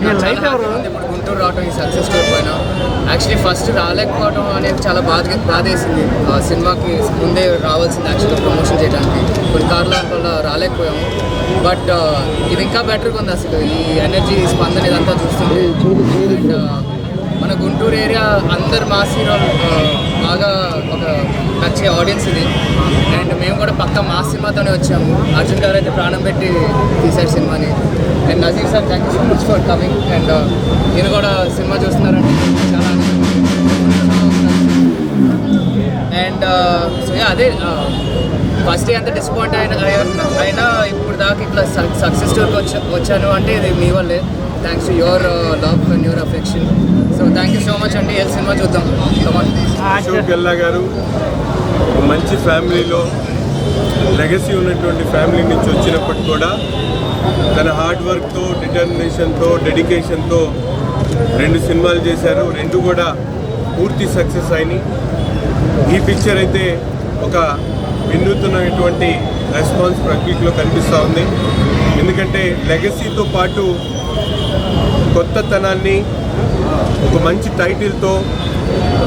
ఇప్పుడు గుంటూరు రావడం ఈ సక్సెస్ స్టోర్ పైన యాక్చువల్లీ ఫస్ట్ రాలేకపోవడం అనేది చాలా బాధేసింది. సినిమాకి ముందే రావాల్సింది యాక్చువల్గా ప్రమోషన్ చేయడానికి, కొన్ని కారణాల వల్ల రాలేకపోయాము. బట్ ఇది ఇంకా బెటర్గా ఉంది. అసలు ఈ ఎనర్జీ స్పందన ఇదంతా చూస్తుంది. అండ్ మన గుంటూరు ఏరియా అందరు మాస్ హీరోలు బాగా ఒక నచ్చే ఆడియన్స్ ఇది. అండ్ మేము కూడా పక్క మాస్ సినిమాతోనే వచ్చాము. అర్జున్ గారు అయితే ప్రాణం పెట్టి తీశారు సినిమాని. And Nazeer sir thank you so much for coming. And నేను కూడా సినిమా చూస్తున్నారంటే చాలా అండ్ సో అదే ఫస్ట్ డే అంతా డిసప్పాయింట్ అయినా ఇప్పుడు దాకా ఇట్లా సక్సెస్ స్టోర్కి వచ్చాను అంటే ఇది మీ వల్లే. Thanks to your love and your affection. So thank you so much అండి. ఏ సినిమా చూద్దాం. అశోక్ గల్లా గారు మంచి ఫ్యామిలీలో లెగసీ ఉన్నటువంటి ఫ్యామిలీ నుంచి వచ్చినప్పటికి కూడా తన హార్డ్ వర్క్తో, డిటర్మినేషన్తో, డెడికేషన్తో 2 సినిమాలు చేశారు. 2 కూడా పూర్తి సక్సెస్ అయినాయి. ఈ పిక్చర్ అయితే ఒక వినూత్నమైనటువంటి రెస్పాన్స్ పబ్లిక్లో కనిపిస్తూ ఉంది. ఎందుకంటే లెగసీతో పాటు కొత్తతనాన్ని ఒక మంచి టైటిల్తో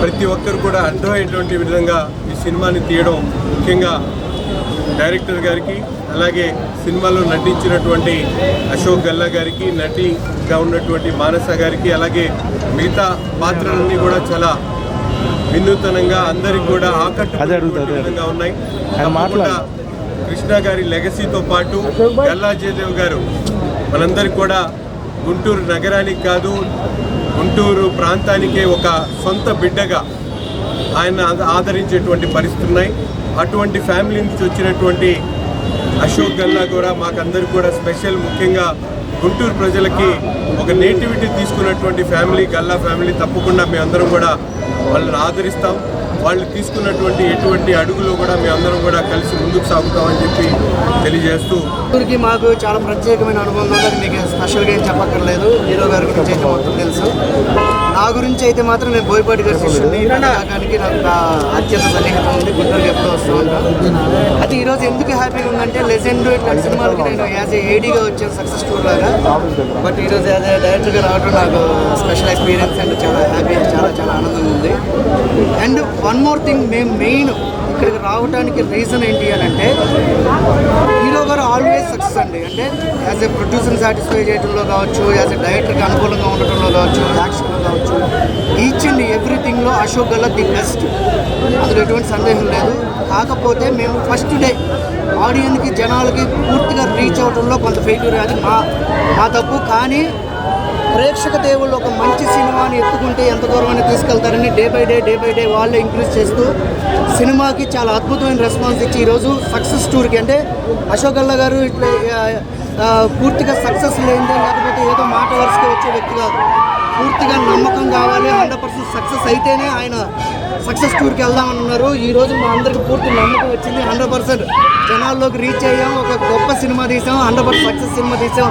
ప్రతి ఒక్కరు కూడా అర్థమయ్యేటువంటి విధంగా ఈ సినిమాని తీయడం, ముఖ్యంగా డైరెక్టర్ గారికి, అలాగే సినిమాలో నటించినటువంటి అశోక్ గల్లా గారికి, నటిగా ఉన్నటువంటి మానస గారికి, అలాగే మిగతా పాత్రలన్నీ కూడా చాలా వినూతనంగా అందరికి కూడా ఆకట్టుకునే విధంగా ఉన్నాయి. తప్పకుండా కృష్ణ గారి లెగసీతో పాటు గల్లా జయదేవ్ గారు మనందరికి కూడా గుంటూరు నగరానికి కాదు, గుంటూరు ప్రాంతానికే ఒక సొంత బిడ్డగా ఆయన ఆదరించేటువంటి పరిస్థితులు ఉన్నాయి. అటువంటి ఫ్యామిలీ నుంచి వచ్చినటువంటి అశోక్ గల్లా కూడా మాకందరికి కూడా స్పెషల్. ముఖ్యంగా గుంటూరు ప్రజలకి ఒక నేటివిటీ తీసుకున్నటువంటి ఫ్యామిలీ గల్లా ఫ్యామిలీ. తప్పకుండా మేమందరం కూడా వాళ్ళని ఆదరిస్తాం. వాళ్ళు తీసుకున్నటువంటి ఎటువంటి అడుగులు కూడా మేమందరం కూడా కలిసి ముందుకు సాగుతామని చెప్పి తెలియజేస్తూ, గుంటూరుకి మాకు చాలా ప్రత్యేకమైన అనుబంధం ఉంది. మీకు స్పెషల్గా ఏం చెప్పక్కర్లేదు. హీరో గారి గురించి అయితే మొత్తం తెలుసు. నా గురించి అయితే మాత్రం నేను బోయపాటి గారి శిష్యుడిని. నాగానికి నాకు అత్యంత సన్నిహితం ఉంది. గుంటూరుకి ఎప్పుడూ వస్తూ ఉంటాను. అయితే ఈరోజు ఎందుకు హ్యాపీగా ఉందంటే లెజెండ్ ఇట్లాంటి సినిమాలకి నేను యాజ్ ఏ ఏడీగా వచ్చాను సక్సెస్ స్టోర్ లాగా. బట్ ఈరోజు యాజ్ ఏ డైరెక్టర్గా రావడం నాకు స్పెషల్ ఎక్స్పీరియన్స్ అండ్ చాలా హ్యాపీ, చాలా చాలా ఆనందంగా ఉంది. అండ్ వన్ మోర్ థింగ్, మేము మెయిన్ ఇక్కడికి రావడానికి రీజన్ ఏంటి అని అంటే హీరో గారు ఆల్వేస్ సక్సెస్ అండి. అంటే యాజ్ ఏ ప్రొడ్యూసర్ని సాటిస్ఫై చేయడంలో కావచ్చు, యాజ్ ఏ డైరెక్టర్కి అనుకూలంగా ఉండటంలో కావచ్చు, యాక్షన్లో కావచ్చు, ఈచ్ అండ్ ఎవ్రీథింగ్లో అశోక్ గల్లా ది బెస్ట్. అందులో ఎటువంటి సందేహం లేదు. కాకపోతే మేము ఫస్ట్ డే ఆడియన్కి, జనాలకి పూర్తిగా రీచ్ అవడంలో కొంత ఫెయిల్యూర్, అది మా తప్పు. కానీ ప్రేక్షక దేవుళ్ళు ఒక మంచి సినిమాని ఎత్తుకుంటే ఎంత దూరమైనా తీసుకెళ్తారని డే బై డే వాళ్ళే ఇంక్రీజ్ చేస్తూ సినిమాకి చాలా అద్భుతమైన రెస్పాన్స్ ఇచ్చి ఈరోజు సక్సెస్ టూర్కి, అంటే అశోక్ గల్లా గారు ఇట్లా పూర్తిగా సక్సెస్ లేనిదే, లేకపోతే ఏదో మాట వరుసగా వచ్చే వ్యక్తి కాదు. పూర్తిగా నమ్మకం కావాలి. 100% సక్సెస్ అయితేనే ఆయన సక్సెస్ టూర్కి వెళ్దామని ఉన్నారు. ఈరోజు మా అందరికి పూర్తి నమ్మకం వచ్చింది. 100% జనాల్లోకి రీచ్ అయ్యాం. ఒక గొప్ప సినిమా తీసాం, 100% సక్సెస్ సినిమా తీసాం.